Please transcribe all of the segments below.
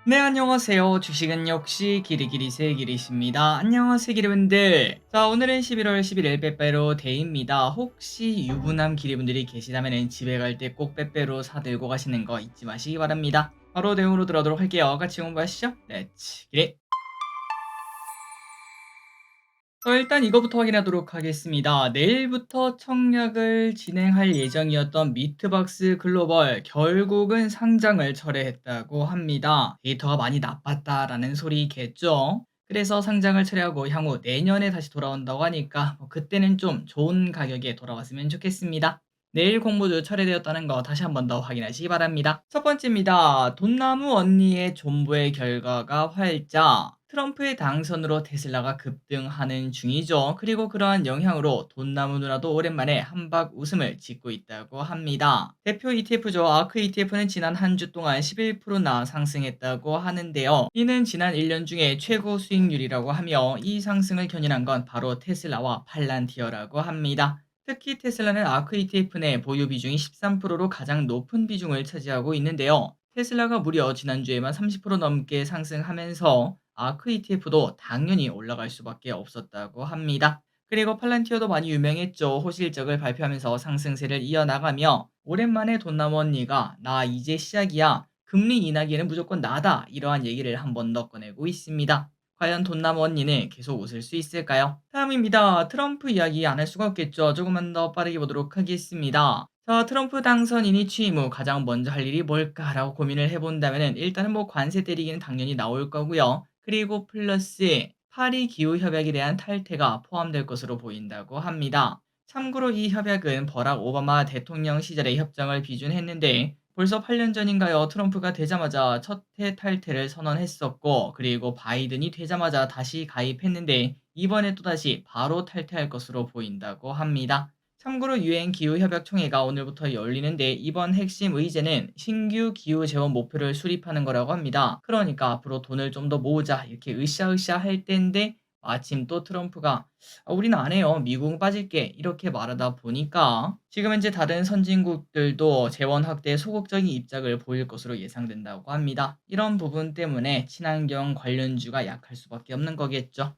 네, 안녕하세요. 주식은 역시 기리기리세 기리십니다. 안녕하세요, 기리분들. 자, 오늘은 11월 11일 빼빼로 데이입니다. 혹시 유부남 기리분들이 계시다면 집에 갈 때 꼭 빼빼로 사들고 가시는 거 잊지 마시기 바랍니다. 바로 내용으로 들어가도록 할게요. 같이 공부하시죠. 렛츠 기리. 일단 이거부터 확인하도록 하겠습니다. 내일부터 청약을 진행할 예정이었던 미트박스 글로벌 결국은 상장을 철회했다고 합니다. 데이터가 많이 나빴다라는 소리겠죠. 그래서 상장을 철회하고 향후 내년에 다시 돌아온다고 하니까 그때는 좀 좋은 가격에 돌아왔으면 좋겠습니다. 내일 공모주 철회되었다는 거 다시 한 번 더 확인하시기 바랍니다. 첫 번째입니다. 돈나무 언니의 존버의 결과가 활짝 트럼프의 당선으로 테슬라가 급등하는 중이죠. 그리고 그러한 영향으로 돈나무 누나도 오랜만에 한박 웃음을 짓고 있다고 합니다. 대표 ETF죠. 아크 ETF는 지난 한 주 동안 11%나 상승했다고 하는데요. 이는 지난 1년 중에 최고 수익률이라고 하며 이 상승을 견인한 건 바로 테슬라와 팔란티어라고 합니다. 특히 테슬라는 아크 ETF 내 보유 비중이 13%로 가장 높은 비중을 차지하고 있는데요. 테슬라가 무려 지난주에만 30% 넘게 상승하면서 아크 ETF도 당연히 올라갈 수밖에 없었다고 합니다. 그리고 팔란티어도 많이 유명했죠. 호실적을 발표하면서 상승세를 이어나가며 오랜만에 돈나무 언니가 나 이제 시작이야. 금리 인하기에는 무조건 나다. 이러한 얘기를 한 번 더 꺼내고 있습니다. 과연 돈나무 언니는 계속 웃을 수 있을까요? 다음입니다. 트럼프 이야기 안 할 수가 없겠죠. 조금만 더 빠르게 보도록 하겠습니다. 자, 트럼프 당선인이 취임 후 가장 먼저 할 일이 뭘까라고 고민을 해본다면 일단은 관세 때리기는 당연히 나올 거고요. 그리고 플러스 파리 기후 협약에 대한 탈퇴가 포함될 것으로 보인다고 합니다. 참고로 이 협약은 버락 오바마 대통령 시절에 협정을 비준했는데 벌써 8년 전인가요? 트럼프가 되자마자 첫 해 탈퇴를 선언했었고 그리고 바이든이 되자마자 다시 가입했는데 이번에 또다시 바로 탈퇴할 것으로 보인다고 합니다. 참고로 유엔 기후협약총회가 오늘부터 열리는데 이번 핵심 의제는 신규 기후 재원 목표를 수립하는 거라고 합니다. 그러니까 앞으로 돈을 좀 더 모으자 이렇게 으쌰으쌰 할 때인데 마침 또 트럼프가 우리는 안 해요. 미국은 빠질게 이렇게 말하다 보니까 지금 현재 다른 선진국들도 재원 확대에 소극적인 입장을 보일 것으로 예상된다고 합니다. 이런 부분 때문에 친환경 관련주가 약할 수밖에 없는 거겠죠.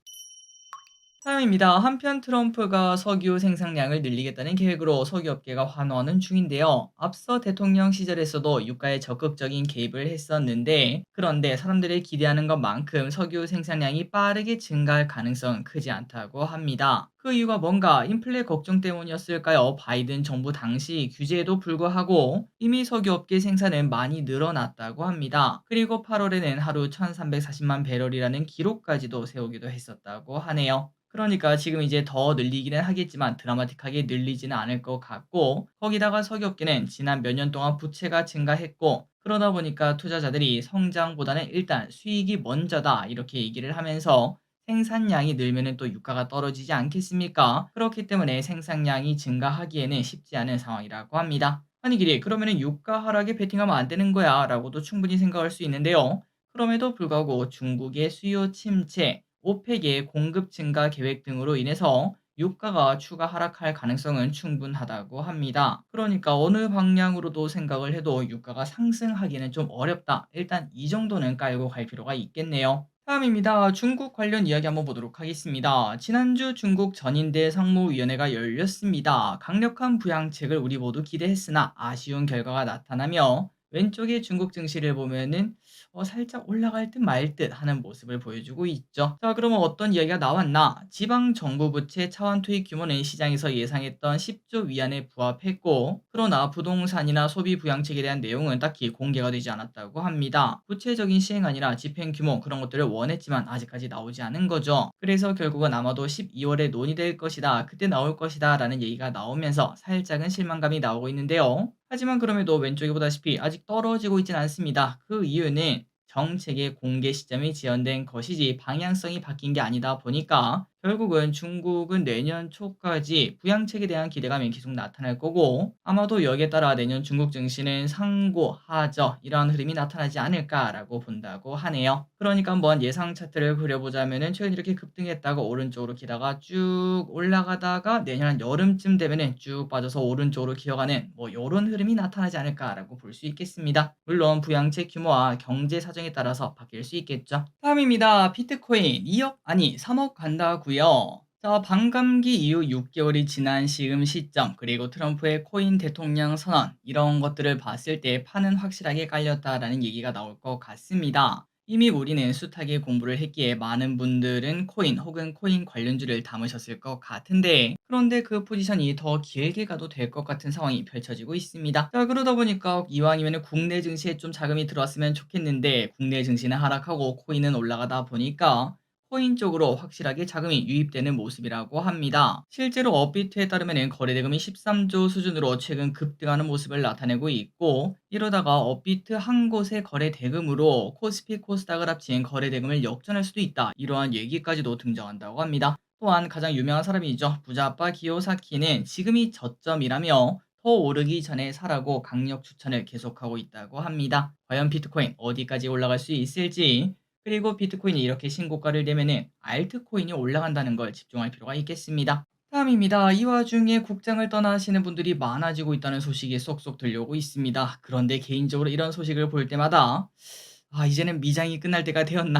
다음입니다. 한편 트럼프가 석유 생산량을 늘리겠다는 계획으로 석유업계가 환호하는 중인데요. 앞서 대통령 시절에서도 유가에 적극적인 개입을 했었는데 그런데 사람들이 기대하는 것만큼 석유 생산량이 빠르게 증가할 가능성은 크지 않다고 합니다. 그 이유가 뭔가 인플레 걱정 때문이었을까요? 바이든 정부 당시 규제에도 불구하고 이미 석유업계 생산은 많이 늘어났다고 합니다. 그리고 8월에는 하루 1340만 배럴이라는 기록까지도 세우기도 했었다고 하네요. 그러니까 지금 이제 더 늘리기는 하겠지만 드라마틱하게 늘리지는 않을 것 같고 거기다가 석유업계는 지난 몇 년 동안 부채가 증가했고 그러다 보니까 투자자들이 성장보다는 일단 수익이 먼저다 이렇게 얘기를 하면서 생산량이 늘면은 또 유가가 떨어지지 않겠습니까? 그렇기 때문에 생산량이 증가하기에는 쉽지 않은 상황이라고 합니다. 아니 길이 그러면은 유가 하락에 베팅하면 안 되는 거야 라고도 충분히 생각할 수 있는데요. 그럼에도 불구하고 중국의 수요 침체 오펙의 공급 증가 계획 등으로 인해서 유가가 추가 하락할 가능성은 충분하다고 합니다. 그러니까 어느 방향으로도 생각을 해도 유가가 상승하기는 좀 어렵다. 일단 이 정도는 깔고 갈 필요가 있겠네요. 다음입니다. 중국 관련 이야기 한번 보도록 하겠습니다. 지난주 중국 전인대 상무위원회가 열렸습니다. 강력한 부양책을 우리 모두 기대했으나 아쉬운 결과가 나타나며 왼쪽에 중국 증시를 보면은 살짝 올라갈 듯 말 듯 하는 모습을 보여주고 있죠. 자, 그러면 어떤 이야기가 나왔나? 지방 정부 부채 차환 투입 규모는 시장에서 예상했던 10조 위안에 부합했고, 그러나 부동산이나 소비 부양책에 대한 내용은 딱히 공개가 되지 않았다고 합니다. 구체적인 시행안이나 집행 규모 그런 것들을 원했지만 아직까지 나오지 않은 거죠. 그래서 결국은 아마도 12월에 논의될 것이다, 그때 나올 것이다 라는 얘기가 나오면서 살짝은 실망감이 나오고 있는데요. 하지만 그럼에도 왼쪽에 보다시피 아직 떨어지고 있진 않습니다. 그 이유는 정책의 공개 시점이 지연된 것이지 방향성이 바뀐 게 아니다 보니까 결국은 중국은 내년 초까지 부양책에 대한 기대감이 계속 나타날 거고 아마도 여기에 따라 내년 중국 증시는 상고, 하저 이러한 흐름이 나타나지 않을까라고 본다고 하네요. 그러니까 한번 예상 차트를 그려보자면은 최근 이렇게 급등했다가 오른쪽으로 기다가 쭉 올라가다가 내년 한 여름쯤 되면은 쭉 빠져서 오른쪽으로 기어가는 뭐 요런 흐름이 나타나지 않을까라고 볼 수 있겠습니다. 물론 부양책 규모와 경제 사정에 따라서 바뀔 수 있겠죠. 다음입니다. 비트코인 2억 아니 3억 간다고요. 자, 반감기 이후 6개월이 지난 시점 그리고 트럼프의 코인 대통령 선언 이런 것들을 봤을 때 판은 확실하게 깔렸다라는 얘기가 나올 것 같습니다. 이미 우리는 숱하게 공부를 했기에 많은 분들은 코인 혹은 코인 관련주를 담으셨을 것 같은데 그런데 그 포지션이 더 길게 가도 될 것 같은 상황이 펼쳐지고 있습니다. 자, 그러다 보니까 이왕이면 국내 증시에 좀 자금이 들어왔으면 좋겠는데 국내 증시는 하락하고 코인은 올라가다 보니까 코인 쪽으로 확실하게 자금이 유입되는 모습이라고 합니다. 실제로 업비트에 따르면 거래대금이 13조 수준으로 최근 급등하는 모습을 나타내고 있고 이러다가 업비트 한 곳의 거래대금으로 코스피 코스닥을 합친 거래대금을 역전할 수도 있다. 이러한 얘기까지도 등장한다고 합니다. 또한 가장 유명한 사람이죠. 부자아빠 기요사키는 지금이 저점이라며 더 오르기 전에 사라고 강력 추천을 계속하고 있다고 합니다. 과연 비트코인 어디까지 올라갈 수 있을지 그리고 비트코인이 이렇게 신고가를 내면은 알트코인이 올라간다는 걸 집중할 필요가 있겠습니다. 다음입니다. 이 와중에 국장을 떠나시는 분들이 많아지고 있다는 소식이 쏙쏙 들려오고 있습니다. 그런데 개인적으로 이런 소식을 볼 때마다 이제는 미장이 끝날 때가 되었나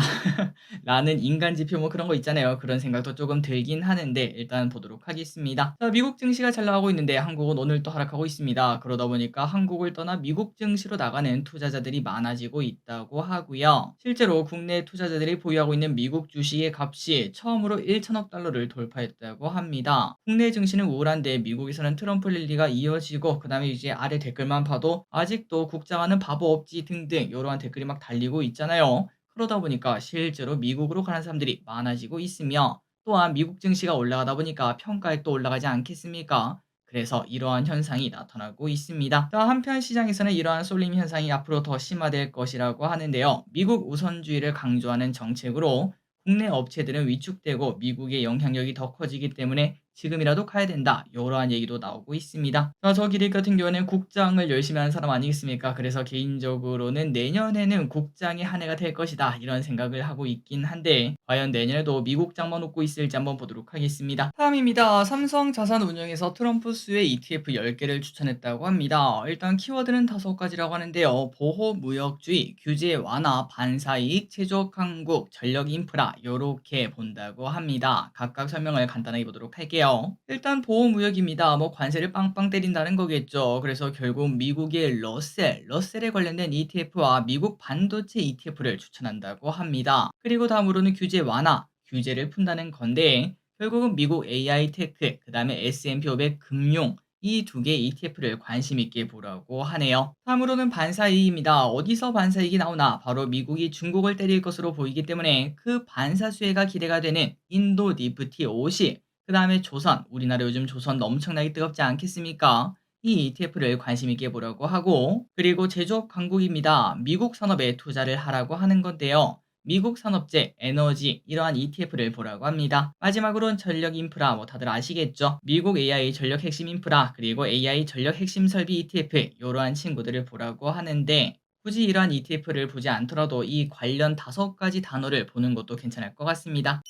라는 인간 지표 뭐 그런 거 있잖아요. 그런 생각도 조금 들긴 하는데 일단 보도록 하겠습니다. 자, 미국 증시가 잘 나가고 있는데 한국은 오늘 또 하락하고 있습니다. 그러다 보니까 한국을 떠나 미국 증시로 나가는 투자자들이 많아지고 있다고 하고요. 실제로 국내 투자자들이 보유하고 있는 미국 주식의 값이 처음으로 1천억 달러를 돌파했다고 합니다. 국내 증시는 우울한데 미국에서는 트럼프 랠리가 이어지고 그다음에 이제 아래 댓글만 봐도 아직도 국장하는 바보 없지 등등 이러한 댓글이 막 달리고 있잖아요. 그러다 보니까 실제로 미국으로 가는 사람들이 많아지고 있으며 또한 미국 증시가 올라가다 보니까 평가액도 올라가지 않겠습니까? 그래서 이러한 현상이 나타나고 있습니다. 자, 한편 시장에서는 이러한 쏠림 현상이 앞으로 더 심화될 것이라고 하는데요. 미국 우선주의를 강조하는 정책으로 국내 업체들은 위축되고 미국의 영향력이 더 커지기 때문에 지금이라도 가야 된다. 이러한 얘기도 나오고 있습니다. 자, 저 기릭 같은 경우에는 국장을 열심히 하는 사람 아니겠습니까? 그래서 개인적으로는 내년에는 국장이 한 해가 될 것이다. 이런 생각을 하고 있긴 한데 과연 내년에도 미국장만 웃고 있을지 한번 보도록 하겠습니다. 다음입니다. 삼성자산운용에서 트럼프 수의 ETF 10개를 추천했다고 합니다. 일단 키워드는 5가지라고 하는데요. 보호무역주의, 규제 완화, 반사이익, 제조업 강국, 전력 인프라 요렇게 본다고 합니다. 각각 설명을 간단하게 보도록 할게요. 일단 보호무역입니다. 뭐 관세를 빵빵 때린다는 거겠죠. 그래서 결국 미국의 러셀에 관련된 ETF와 미국 반도체 ETF를 추천한다고 합니다. 그리고 다음으로는 규제 완화, 규제를 푼다는 건데 결국은 미국 AI 테크, 그 다음에 S&P 500 금융 이 두 개의 ETF를 관심 있게 보라고 하네요. 다음으로는 반사이익입니다. 어디서 반사이익이 나오나? 바로 미국이 중국을 때릴 것으로 보이기 때문에 그 반사 수혜가 기대가 되는 인도 니프티 50, 그 다음에 조선, 우리나라 요즘 조선 엄청나게 뜨겁지 않겠습니까? 이 ETF를 관심 있게 보라고 하고 그리고 제조업 강국입니다. 미국 산업에 투자를 하라고 하는 건데요. 미국 산업재, 에너지 이러한 ETF를 보라고 합니다. 마지막으로는 전력 인프라 뭐 다들 아시겠죠? 미국 AI 전력 핵심 인프라 그리고 AI 전력 핵심 설비 ETF 이러한 친구들을 보라고 하는데 굳이 이러한 ETF를 보지 않더라도 이 관련 5가지 단어를 보는 것도 괜찮을 것 같습니다.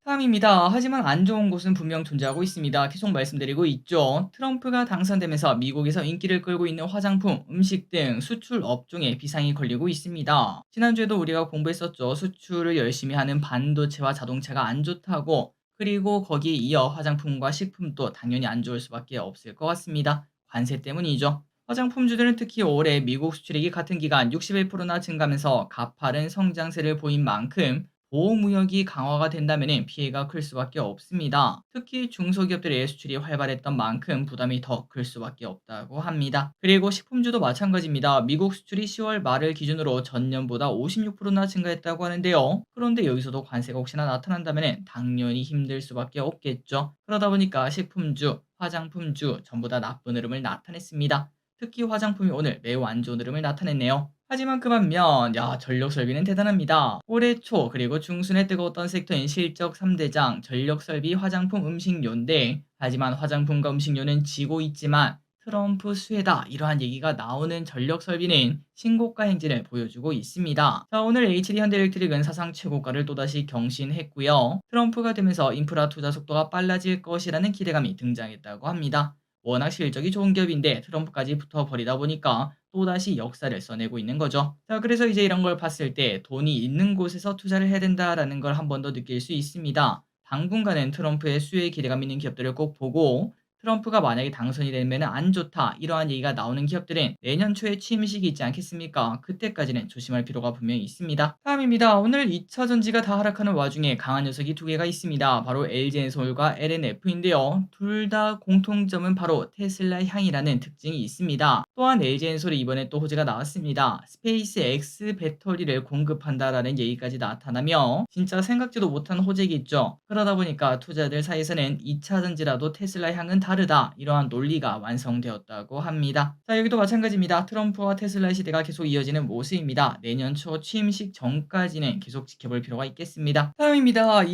다음입니다. 하지만 안 좋은 곳은 분명 존재하고 있습니다. 계속 말씀드리고 있죠. 트럼프가 당선되면서 미국에서 인기를 끌고 있는 화장품, 음식 등 수출 업종에 비상이 걸리고 있습니다. 지난주에도 우리가 공부했었죠. 수출을 열심히 하는 반도체와 자동차가 안 좋다고. 그리고 거기에 이어 화장품과 식품도 당연히 안 좋을 수밖에 없을 것 같습니다. 관세 때문이죠. 화장품주들은 특히 올해 미국 수출액이 같은 기간 61%나 증가하면서 가파른 성장세를 보인 만큼 보호무역이 강화가 된다면 피해가 클 수밖에 없습니다. 특히 중소기업들의 수출이 활발했던 만큼 부담이 더 클 수밖에 없다고 합니다. 그리고 식품주도 마찬가지입니다. 미국 수출이 10월 말을 기준으로 전년보다 56%나 증가했다고 하는데요. 그런데 여기서도 관세가 혹시나 나타난다면 당연히 힘들 수밖에 없겠죠. 그러다 보니까 식품주, 화장품주 전부 다 나쁜 흐름을 나타냈습니다. 특히 화장품이 오늘 매우 안 좋은 흐름을 나타냈네요. 하지만 그 반면 전력 설비는 대단합니다. 올해 초 그리고 중순에 뜨거웠던 섹터인 실적 3대장 전력 설비, 화장품, 음식료인데 하지만 화장품과 음식료는 지고 있지만 트럼프 수혜다 이러한 얘기가 나오는 전력 설비는 신고가 행진을 보여주고 있습니다. 자, 오늘 HD 현대일렉트릭은 사상 최고가를 또다시 경신했고요. 트럼프가 되면서 인프라 투자 속도가 빨라질 것이라는 기대감이 등장했다고 합니다. 워낙 실적이 좋은 기업인데 트럼프까지 붙어버리다 보니까 또다시 역사를 써내고 있는 거죠. 자, 그래서 이제 이런 걸 봤을 때 돈이 있는 곳에서 투자를 해야 된다라는 걸 한 번 더 느낄 수 있습니다. 당분간은 트럼프의 수혜에 기대감 있는 기업들을 꼭 보고 트럼프가 만약에 당선이 되면 안 좋다 이러한 얘기가 나오는 기업들은 내년 초에 취임식이 있지 않겠습니까? 그때까지는 조심할 필요가 분명히 있습니다. 다음입니다. 오늘 2차 전지가 다 하락하는 와중에 강한 녀석이 두 개가 있습니다. 바로 LG엔솔과 LNF인데요. 둘 다 공통점은 바로 테슬라 향이라는 특징이 있습니다. 또한 LG엔솔이 이번에 또 호재가 나왔습니다. 스페이스 X 배터리를 공급한다라는 얘기까지 나타나며 진짜 생각지도 못한 호재겠죠. 그러다 보니까 투자들 사이에서는 2차 전지라도 테슬라 향은 다르다 이러한 논리가 완성되었다고 합니다. 자, 여기도 마찬가지입니다. 트럼프와 테슬라의 시대가 계속 이어지는 모습입니다. 내년 초 취임식 전까지는 계속 지켜볼 필요가 있겠습니다. 다음입니다.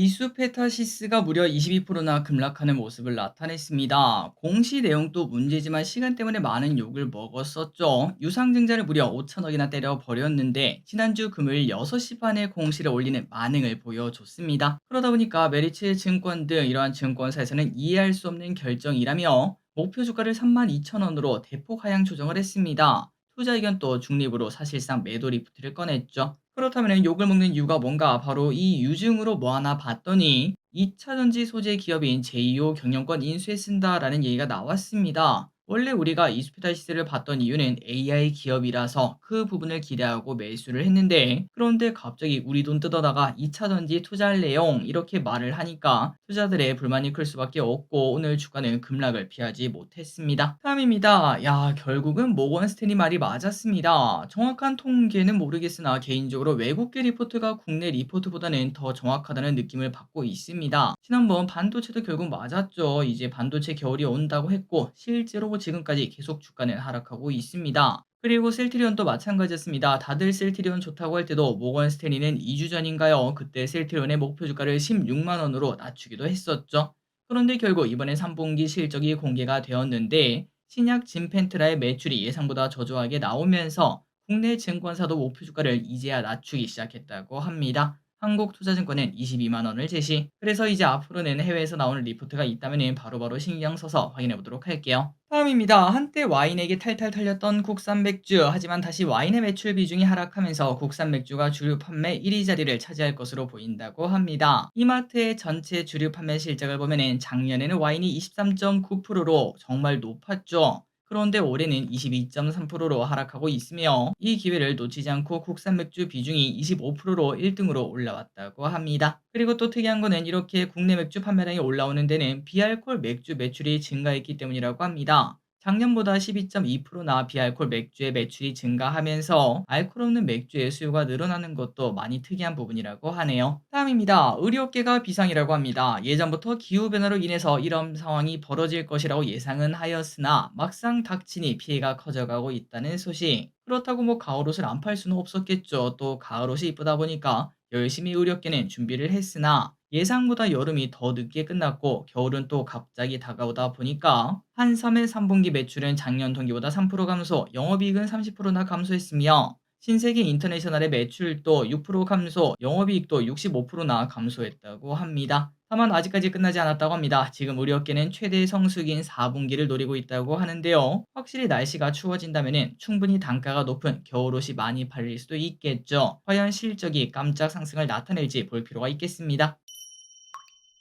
이수페타시스가 무려 22%나 급락하는 모습을 나타냈습니다. 공시 내용도 문제지만 시간 때문에 많은 욕을 먹었었죠. 유상증자를 무려 5천억이나 때려 버렸는데 지난주 금요일 6시 반에 공시를 올리는 만행을 보여줬습니다. 그러다 보니까 메리츠 증권 등 이러한 증권사에서는 이해할 수 없는 결정이라며 목표 주가를 32,000원으로 대폭 하향 조정을 했습니다. 투자 의견도 중립으로 사실상 매도 리프트를 꺼냈죠. 그렇다면 욕을 먹는 이유가 뭔가 바로 이 유증으로 뭐 하나 봤더니 2차 전지 소재 기업인 제이오 경영권 인수에 쓴다라는 얘기가 나왔습니다. 원래 우리가 이스피타시스를 봤던 이유는 AI 기업이라서 그 부분을 기대하고 매수를 했는데 그런데 갑자기 우리 돈 뜯어다가 2차 전지 투자할래용 이렇게 말을 하니까 투자들의 불만이 클 수밖에 없고 오늘 주가는 급락을 피하지 못했습니다. 다음입니다. 결국은 모건 스탠리 말이 맞았습니다. 정확한 통계는 모르겠으나 개인적으로 외국계 리포트가 국내 리포트보다는 더 정확하다는 느낌을 받고 있습니다. 지난번 반도체도 결국 맞았죠. 이제 반도체 겨울이 온다고 했고 실제로 지금까지 계속 주가는 하락하고 있습니다. 그리고 셀트리온도 마찬가지였습니다. 다들 셀트리온 좋다고 할 때도 모건 스탠리는 2주 전인가요? 그때 셀트리온의 목표 주가를 16만 원으로 낮추기도 했었죠. 그런데 결국 이번에 3분기 실적이 공개가 되었는데 신약 진펜트라의 매출이 예상보다 저조하게 나오면서 국내 증권사도 목표 주가를 이제야 낮추기 시작했다고 합니다. 한국투자증권은 22만 원을 제시. 그래서 이제 앞으로는 해외에서 나오는 리포트가 있다면 바로바로 신경 써서 확인해 보도록 할게요. 다음입니다. 한때 와인에게 탈탈 털렸던 국산 맥주. 하지만 다시 와인의 매출 비중이 하락하면서 국산 맥주가 주류 판매 1위 자리를 차지할 것으로 보인다고 합니다. 이마트의 전체 주류 판매 실적을 보면 작년에는 와인이 23.9%로 정말 높았죠. 그런데 올해는 22.3%로 하락하고 있으며 이 기회를 놓치지 않고 국산 맥주 비중이 25%로 1등으로 올라왔다고 합니다. 그리고 또 특이한 거는 이렇게 국내 맥주 판매량이 올라오는 데는 비알콜 맥주 매출이 증가했기 때문이라고 합니다. 작년보다 12.2%나 비알콜 맥주의 매출이 증가하면서 알코올 없는 맥주의 수요가 늘어나는 것도 많이 특이한 부분이라고 하네요. 다음입니다. 의료계가 비상이라고 합니다. 예전부터 기후변화로 인해서 이런 상황이 벌어질 것이라고 예상은 하였으나 막상 닥치니 피해가 커져가고 있다는 소식. 그렇다고 뭐 가을옷을 안 팔 수는 없었겠죠. 또 가을옷이 이쁘다 보니까 열심히 의료계는 준비를 했으나 예상보다 여름이 더 늦게 끝났고 겨울은 또 갑자기 다가오다 보니까 한섬의 3분기 매출은 작년 동기보다 3% 감소, 영업이익은 30%나 감소했으며 신세계 인터내셔널의 매출도 6% 감소, 영업이익도 65%나 감소했다고 합니다. 다만 아직까지 끝나지 않았다고 합니다. 지금 의료계는 최대 성수기인 4분기를 노리고 있다고 하는데요. 확실히 날씨가 추워진다면 충분히 단가가 높은 겨울옷이 많이 팔릴 수도 있겠죠. 과연 실적이 깜짝 상승을 나타낼지 볼 필요가 있겠습니다.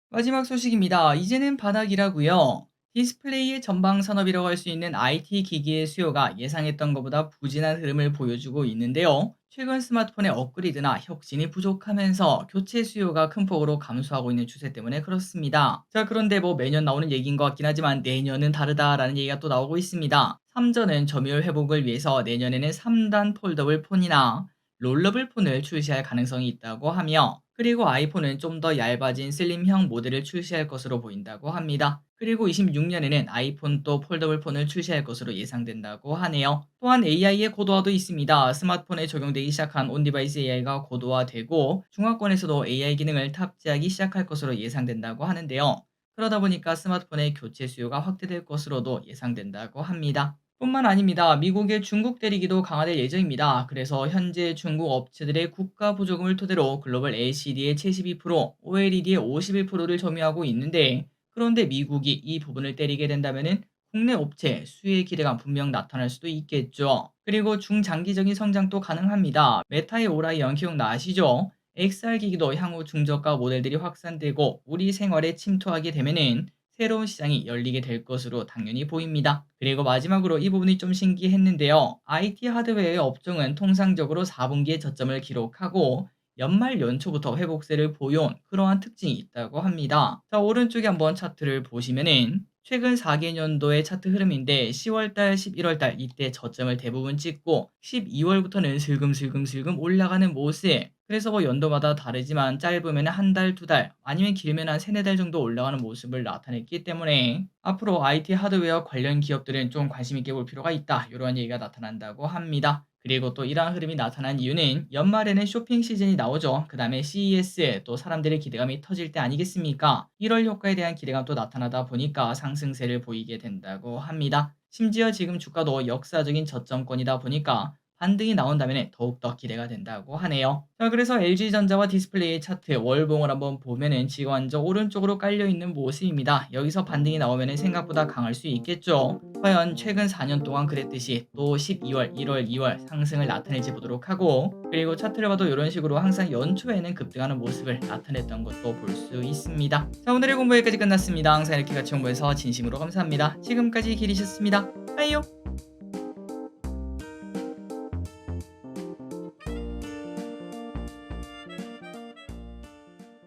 마지막 소식입니다. 이제는 바닥이라고요. 디스플레이의 전방 산업이라고 할 수 있는 IT 기기의 수요가 예상했던 것보다 부진한 흐름을 보여주고 있는데요. 최근 스마트폰의 업그레이드나 혁신이 부족하면서 교체 수요가 큰 폭으로 감소하고 있는 추세 때문에 그렇습니다. 자, 그런데 뭐 매년 나오는 얘기인 것 같긴 하지만 내년은 다르다라는 얘기가 또 나오고 있습니다. 삼전은 점유율 회복을 위해서 내년에는 3단 폴더블 폰이나 롤러블 폰을 출시할 가능성이 있다고 하며 그리고 아이폰은 좀 더 얇아진 슬림형 모델을 출시할 것으로 보인다고 합니다. 그리고 26년에는 아이폰 또 폴더블 폰을 출시할 것으로 예상된다고 하네요. 또한 AI의 고도화도 있습니다. 스마트폰에 적용되기 시작한 온디바이스 AI가 고도화되고 중화권에서도 AI 기능을 탑재하기 시작할 것으로 예상된다고 하는데요. 그러다 보니까 스마트폰의 교체 수요가 확대될 것으로도 예상된다고 합니다. 뿐만 아닙니다. 미국의 중국 대리기도 강화될 예정입니다. 그래서 현재 중국 업체들의 국가 보조금을 토대로 글로벌 LCD의 72%, OLED의 51%를 점유하고 있는데, 그런데 미국이 이 부분을 때리게 된다면은 국내 업체 수혜 기대가 분명 나타날 수도 있겠죠. 그리고 중장기적인 성장도 가능합니다. 메타의 오라이언 기억나시죠? XR 기기도 향후 중저가 모델들이 확산되고 우리 생활에 침투하게 되면은 새로운 시장이 열리게 될 것으로 당연히 보입니다. 그리고 마지막으로 이 부분이 좀 신기했는데요. IT 하드웨어의 업종은 통상적으로 4분기에 저점을 기록하고 연말 연초부터 회복세를 보여온 그러한 특징이 있다고 합니다. 자, 오른쪽에 한번 차트를 보시면은 최근 4개년도의 차트 흐름인데 10월달, 11월달 이때 저점을 대부분 찍고 12월부터는 슬금슬금 올라가는 모습. 그래서 뭐 연도마다 다르지만 짧으면 한 달, 두 달, 아니면 길면 한 세네 달 정도 올라가는 모습을 나타냈기 때문에 앞으로 IT 하드웨어 관련 기업들은 좀 관심 있게 볼 필요가 있다. 이런 얘기가 나타난다고 합니다. 그리고 또 이러한 흐름이 나타난 이유는 연말에는 쇼핑 시즌이 나오죠. 그 다음에 CES 또 사람들의 기대감이 터질 때 아니겠습니까? 1월 효과에 대한 기대감도 나타나다 보니까 상승세를 보이게 된다고 합니다. 심지어 지금 주가도 역사적인 저점권이다 보니까 반등이 나온다면 더욱더 기대가 된다고 하네요. 자, 그래서 LG전자와 디스플레이 차트 월봉을 한번 보면은 지금 완전 오른쪽으로 깔려있는 모습입니다. 여기서 반등이 나오면 생각보다 강할 수 있겠죠. 과연 최근 4년 동안 그랬듯이 또 12월, 1월, 2월 상승을 나타낼지 보도록 하고, 그리고 차트를 봐도 이런 식으로 항상 연초에는 급등하는 모습을 나타냈던 것도 볼 수 있습니다. 자, 오늘의 공부 여기까지 끝났습니다. 항상 이렇게 같이 공부해서 진심으로 감사합니다. 지금까지 길이셨습니다. 빠이요.